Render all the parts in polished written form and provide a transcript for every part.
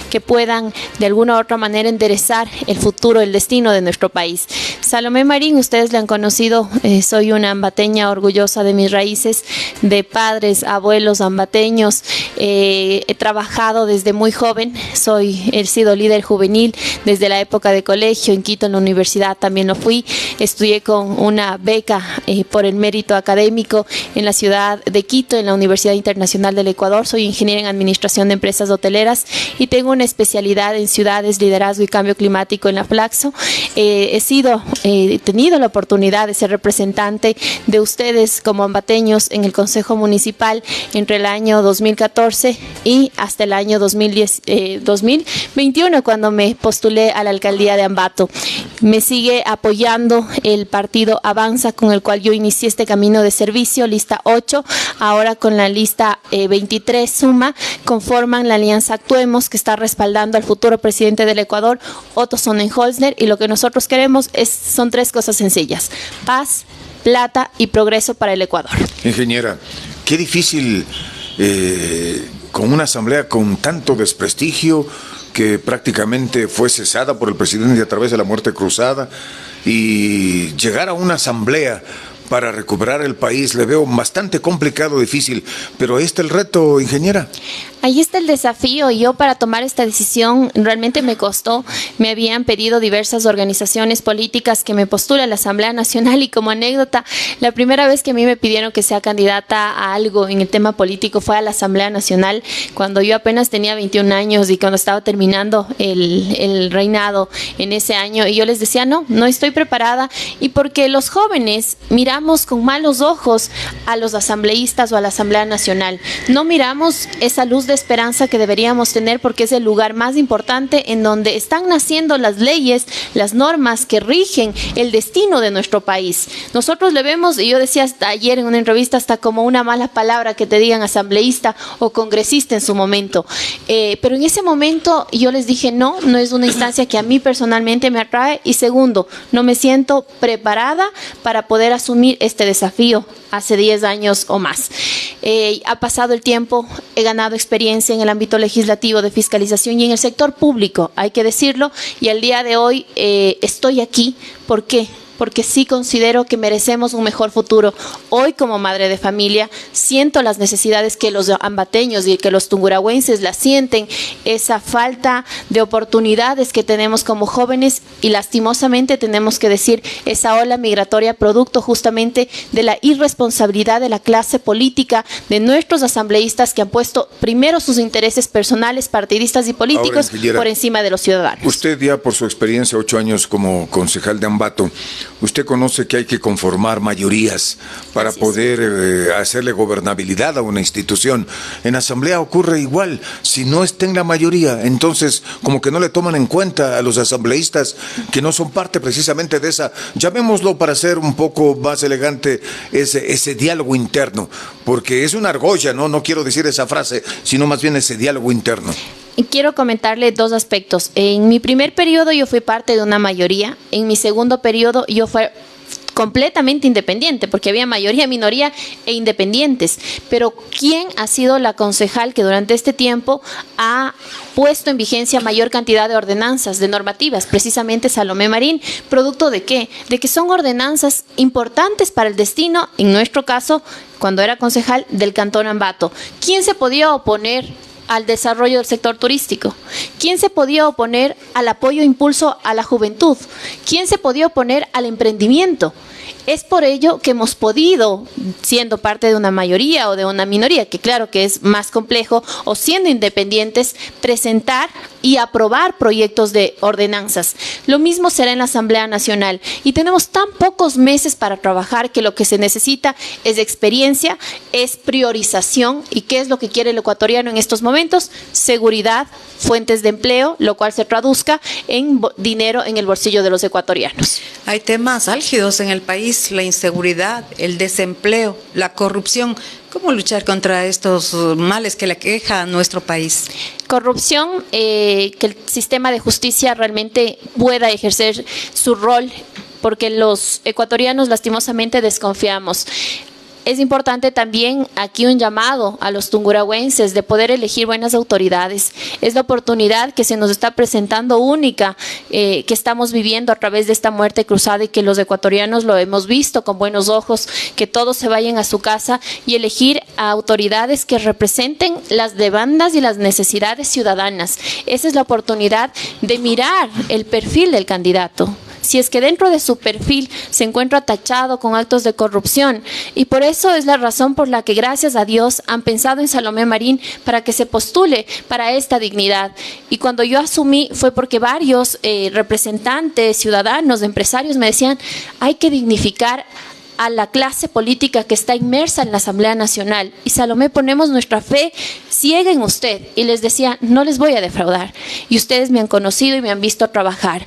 que puedan de alguna u otra manera enderezar el futuro, el destino de nuestro país. Salomé Marín, ustedes la han conocido, soy una ambateña orgullosa de mis raíces, de padres, abuelos ambateños. He trabajado desde muy joven, he sido líder juvenil desde la época de colegio, en Quito, en la universidad también lo fui. Estudié con una beca por el mérito académico en la ciudad de Quito, en la Universidad Internacional del Ecuador. Soy ingeniera en administración de empresas hoteleras y tengo una especialidad en ciudades, liderazgo y cambio climático en la Flaxo. He tenido la oportunidad de ser representante de ustedes como ambateños en el Consejo Municipal entre el año 2014 y hasta el año 2021, cuando me postulé a la alcaldía de Ambato. Me sigue apoyando el partido Avanza, con el cual yo inicié este camino de servicio, lista 8, ahora con la lista 23 Suma, conforman la alianza Actuemos, que está respaldando al futuro presidente del Ecuador, Otto Sonnenholzner, y lo que nosotros queremos son tres cosas sencillas: paz, plata y progreso para el Ecuador. Ingeniera, qué difícil con una asamblea con tanto desprestigio, que prácticamente fue cesada por el presidente a través de la muerte cruzada, y llegar a una asamblea para recuperar el país, le veo bastante complicado, difícil, pero ahí está el reto, ingeniera. Ahí está el desafío. Yo, para tomar esta decisión, realmente me costó. Me habían pedido diversas organizaciones políticas que me postule a la Asamblea Nacional, y como anécdota, la primera vez que a mí me pidieron que sea candidata a algo en el tema político fue a la Asamblea Nacional, cuando yo apenas tenía 21 años y cuando estaba terminando el reinado en ese año, y yo les decía, no estoy preparada, y porque los jóvenes miramos con malos ojos a los asambleístas o a la Asamblea Nacional. No miramos esa luz de esperanza que deberíamos tener, porque es el lugar más importante en donde están naciendo las leyes, las normas que rigen el destino de nuestro país. Nosotros le vemos, y yo decía hasta ayer en una entrevista, hasta como una mala palabra que te digan asambleísta o congresista en su momento. Pero en ese momento yo les dije, no es una instancia que a mí personalmente me atrae, y segundo, no me siento preparada para poder asumir este desafío hace 10 años o más. Ha pasado el tiempo, he ganado experiencia en el ámbito legislativo, de fiscalización y en el sector público, hay que decirlo, y al día de hoy estoy aquí. ¿Por qué? Porque sí considero que merecemos un mejor futuro. Hoy, como madre de familia, siento las necesidades que los ambateños y que los tungurahüenses la sienten, esa falta de oportunidades que tenemos como jóvenes, y lastimosamente tenemos que decir, esa ola migratoria producto justamente de la irresponsabilidad de la clase política, de nuestros asambleístas, que han puesto primero sus intereses personales, partidistas y políticos por encima de los ciudadanos. Usted, ya por su experiencia, 8 años como concejal de Ambato, usted conoce que hay que conformar mayorías para poder hacerle gobernabilidad a una institución. En asamblea ocurre igual. Si no está en la mayoría, entonces como que no le toman en cuenta a los asambleístas que no son parte precisamente de esa, llamémoslo para ser un poco más elegante, ese diálogo interno, porque es una argolla, no quiero decir esa frase, sino más bien ese diálogo interno. Quiero comentarle dos aspectos. En mi primer periodo yo fui parte de una mayoría. En mi segundo periodo yo fui completamente independiente, porque había mayoría, minoría e independientes. Pero ¿quién ha sido la concejal que durante este tiempo ha puesto en vigencia mayor cantidad de ordenanzas, de normativas? Precisamente Salomé Marín. ¿Producto de qué? De que son ordenanzas importantes para el destino, en nuestro caso, cuando era concejal, del Cantón Ambato. ¿Quién se podía oponer al desarrollo del sector turístico? ¿Quién se podía oponer al apoyo e impulso a la juventud? ¿Quién se podía oponer al emprendimiento? Es por ello que hemos podido, siendo parte de una mayoría o de una minoría, que claro que es más complejo, o siendo independientes, presentar y aprobar proyectos de ordenanzas. Lo mismo será en la Asamblea Nacional. Y tenemos tan pocos meses para trabajar que lo que se necesita es experiencia, es priorización. ¿Y qué es lo que quiere el ecuatoriano en estos momentos? Seguridad, fuentes de empleo, lo cual se traduzca en dinero en el bolsillo de los ecuatorianos. Hay temas álgidos en el país: la inseguridad, el desempleo, la corrupción. ¿Cómo luchar contra estos males que le aqueja a nuestro país? Corrupción, que el sistema de justicia realmente pueda ejercer su rol, porque los ecuatorianos lastimosamente desconfiamos. es importante también aquí un llamado a los tungurahüenses de poder elegir buenas autoridades. Es la oportunidad que se nos está presentando única, que estamos viviendo a través de esta muerte cruzada y que los ecuatorianos lo hemos visto con buenos ojos, que todos se vayan a su casa y elegir a autoridades que representen las demandas y las necesidades ciudadanas. Esa es la oportunidad de mirar el perfil del candidato. Si es que dentro de su perfil se encuentra tachado con actos de corrupción, y por eso es la razón por la que, gracias a Dios, han pensado en Salomé Marín para que se postule para esta dignidad. Y cuando yo asumí fue porque varios representantes, ciudadanos, empresarios me decían, hay que dignificar a la clase política que está inmersa en la Asamblea Nacional. Y Salomé, ponemos nuestra fe ciega en usted. Y les decía, no les voy a defraudar. Y ustedes me han conocido y me han visto trabajar.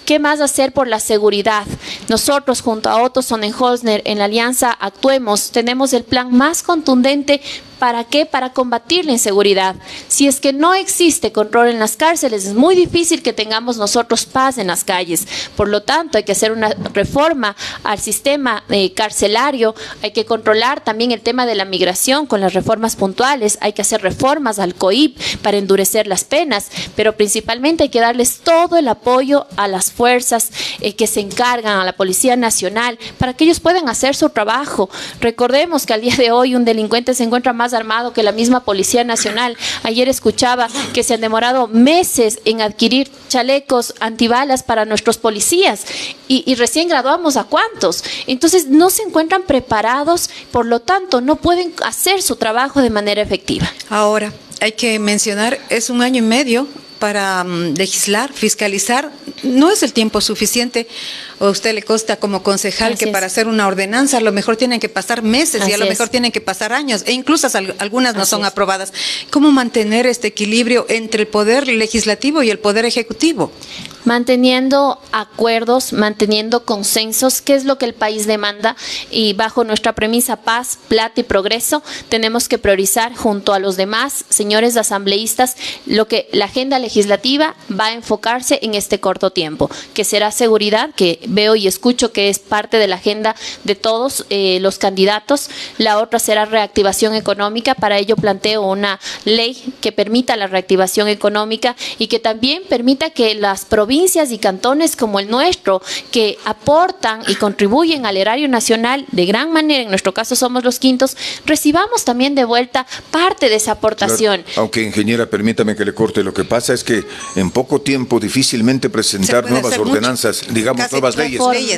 ¿Qué más hacer por la seguridad? Nosotros, junto a Otto Sonnenholzner, en la Alianza Actuemos, tenemos el plan más contundente. ¿Para qué? Para combatir la inseguridad. Si es que no existe control en las cárceles, es muy difícil que tengamos nosotros paz en las calles. Por lo tanto, hay que hacer una reforma al sistema carcelario, hay que controlar también el tema de la migración con las reformas puntuales, hay que hacer reformas al COIP para endurecer las penas, pero principalmente hay que darles todo el apoyo a las fuerzas que se encargan, a la Policía Nacional, para que ellos puedan hacer su trabajo. Recordemos que al día de hoy un delincuente se encuentra más armado que la misma Policía Nacional. Ayer escuchaba que se han demorado meses en adquirir chalecos antibalas para nuestros policías y recién graduamos a cuántos. Entonces no se encuentran preparados, por lo tanto no pueden hacer su trabajo de manera efectiva. Ahora, hay que mencionar, es 1 año y medio para legislar, fiscalizar. No es el tiempo suficiente. A usted le consta como concejal que para hacer una ordenanza a lo mejor tienen que pasar meses y a lo mejor tienen que pasar años, e incluso algunas no son aprobadas. ¿Cómo mantener este equilibrio entre el poder legislativo y el poder ejecutivo? Manteniendo acuerdos, manteniendo consensos, que es lo que el país demanda, y bajo nuestra premisa paz, plata y progreso, tenemos que priorizar junto a los demás señores asambleístas lo que la agenda legislativa va a enfocarse en este corto tiempo, que será seguridad, que veo y escucho que es parte de la agenda de todos los candidatos. La otra será reactivación económica. Para ello planteo una ley que permita la reactivación económica y que también permita que las provincias y cantones como el nuestro, que aportan y contribuyen al erario nacional de gran manera, en nuestro caso somos los quintos, recibamos también de vuelta parte de esa aportación. Claro. Aunque, ingeniera, permítame que le corte, lo que pasa es que en poco tiempo difícilmente presentar nuevas ordenanzas, digamos nuevas leyes.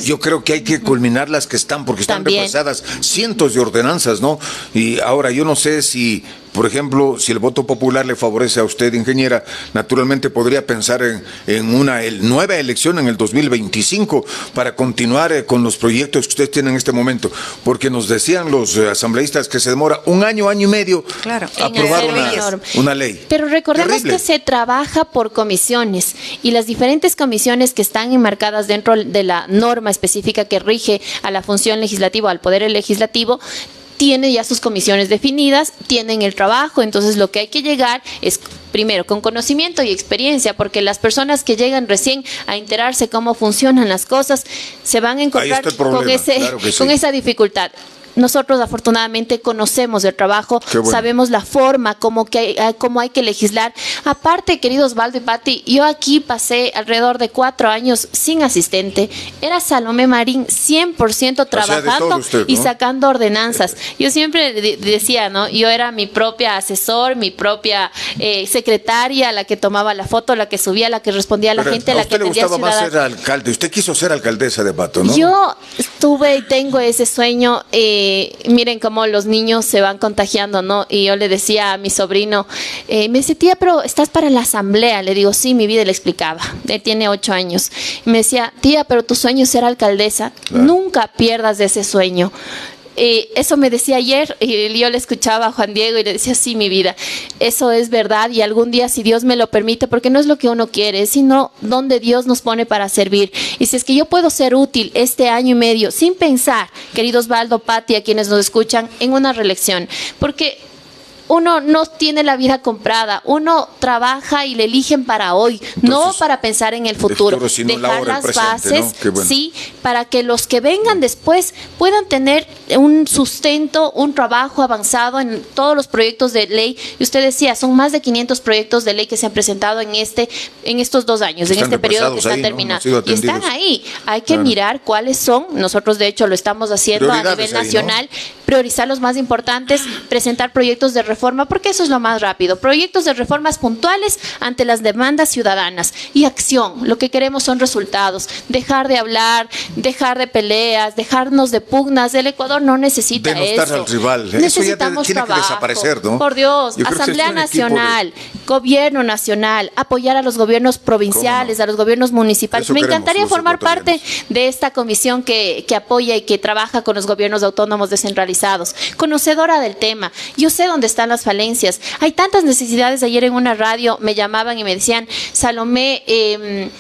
Yo creo que hay que culminar las que están, porque están represadas cientos de ordenanzas, ¿no? Y ahora yo no sé si, por ejemplo, si el voto popular le favorece a usted, ingeniera, naturalmente podría pensar en una nueva elección en el 2025 para continuar con los proyectos que usted tiene en este momento, porque nos decían los asambleístas que se demora 1 año, 1 año y medio aprobar una ley. Pero recordemos que se trabaja por comisiones, y las diferentes comisiones que están enmarcadas dentro de la norma específica que rige a la función legislativa, al poder legislativo, tiene ya sus comisiones definidas, tienen el trabajo. Entonces lo que hay que llegar es primero con conocimiento y experiencia, porque las personas que llegan recién a enterarse cómo funcionan las cosas se van a encontrar con esa dificultad. Nosotros afortunadamente conocemos el trabajo, sabemos la forma cómo hay que legislar. Aparte, queridos Osvaldo y Pati, yo aquí pasé alrededor de 4 años sin asistente. Era Salomé Marín 100% trabajando y sacando ordenanzas. Yo siempre decía, ¿no? Yo era mi propia asesor, mi propia secretaria, la que tomaba la foto, la que subía, la que respondía a la gente, la que atendía a ciudadanos. ¿A usted le gustaba más ser alcalde? Usted quiso ser alcaldesa de Pato, ¿no? Yo tuve y tengo ese sueño. Miren cómo los niños se van contagiando, ¿no? Y yo le decía a mi sobrino, me dice, tía, pero estás para la asamblea. Le digo, sí, mi vida, le explicaba. Él tiene 8 años. Y me decía, tía, pero tu sueño es ser alcaldesa. Claro. Nunca pierdas de ese sueño. Eso me decía ayer, y yo le escuchaba a Juan Diego y le decía, sí, mi vida, eso es verdad, y algún día, si Dios me lo permite, porque no es lo que uno quiere, sino donde Dios nos pone para servir. Y si es que yo puedo ser útil este 1 año y medio, sin pensar, queridos Osvaldo, Pati, a quienes nos escuchan, en una reelección, porque uno no tiene la vida comprada, uno trabaja y le eligen para hoy, no para pensar en el futuro, dejar las bases, ¿no? Sí, para que los que vengan después puedan tener un sustento, un trabajo avanzado en todos los proyectos de ley. Y usted decía, son más de 500 proyectos de ley que se han presentado en estos 2 años, en este periodo que está terminando. ¿No? Y están ahí. Hay que mirar cuáles son. Nosotros, de hecho, lo estamos haciendo a nivel nacional. Priorizar los más importantes, presentar proyectos de reforma, porque eso es lo más rápido. Proyectos de reformas puntuales ante las demandas ciudadanas y acción. Lo que queremos son resultados. Dejar de hablar, dejar de peleas, dejarnos de pugnas. El Ecuador no necesita denostar eso. Al rival. Necesitamos eso ya tiene trabajo. Que desaparecer, ¿no? Por Dios, Asamblea Nacional, Gobierno Nacional, apoyar a los gobiernos provinciales, a los gobiernos municipales. Me encantaría formar parte de esta comisión que apoya y que trabaja con los gobiernos autónomos descentralizados. Conocedora del tema. Yo sé dónde están las falencias. Hay tantas necesidades. Ayer en una radio me llamaban y me decían, Salomé,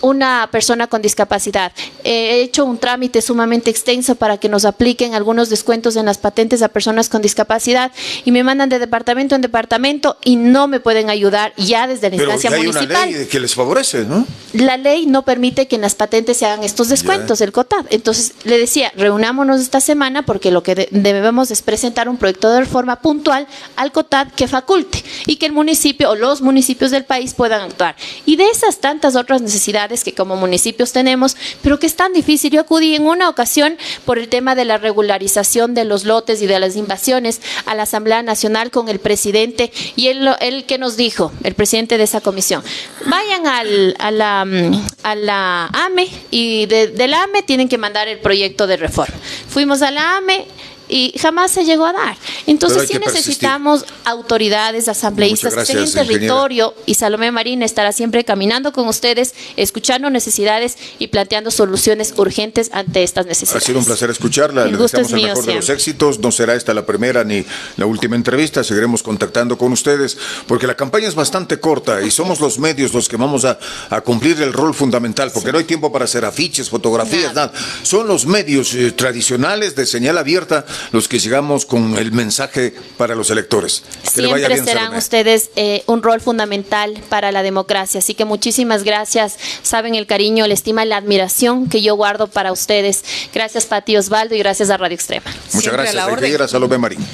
una persona con discapacidad. He hecho un trámite sumamente extenso para que nos apliquen algunos descuentos en las patentes a personas con discapacidad y me mandan de departamento en departamento y no me pueden ayudar ya desde la instancia municipal. Pero hay una ley que les favorece, ¿no? La ley no permite que en las patentes se hagan estos descuentos, el COTAD. Entonces le decía, reunámonos esta semana porque lo que debemos es presentar un proyecto de reforma puntual al COTAD que faculte y que el municipio o los municipios del país puedan actuar. Y de esas tantas otras necesidades que como municipios tenemos, pero que es tan difícil. Yo acudí en una ocasión por el tema de la regularización de los lotes y de las invasiones a la Asamblea Nacional con el presidente y él que nos dijo, el presidente de esa comisión, vayan a la AME y de la AME tienen que mandar el proyecto de reforma. Fuimos a la AME y jamás se llegó a dar. Entonces sí necesitamos autoridades, asambleístas que estén en territorio y Salomé Marín estará siempre caminando con ustedes, escuchando necesidades y planteando soluciones urgentes ante estas necesidades. Ha sido un placer escucharla, le deseamos el mejor de los éxitos. No será esta la primera ni la última entrevista, seguiremos contactando con ustedes porque la campaña es bastante corta y somos los medios los que vamos a cumplir el rol fundamental, porque no hay tiempo para hacer afiches, fotografías, nada. Son los medios tradicionales de señal abierta los que llegamos con el mensaje para los electores. Siempre serán ustedes un rol fundamental para la democracia. Así que muchísimas gracias. Saben el cariño, la estima y la admiración que yo guardo para ustedes. Gracias, Pati Osvaldo, y gracias a Radio Extrema. Muchas gracias. Salomé Marín.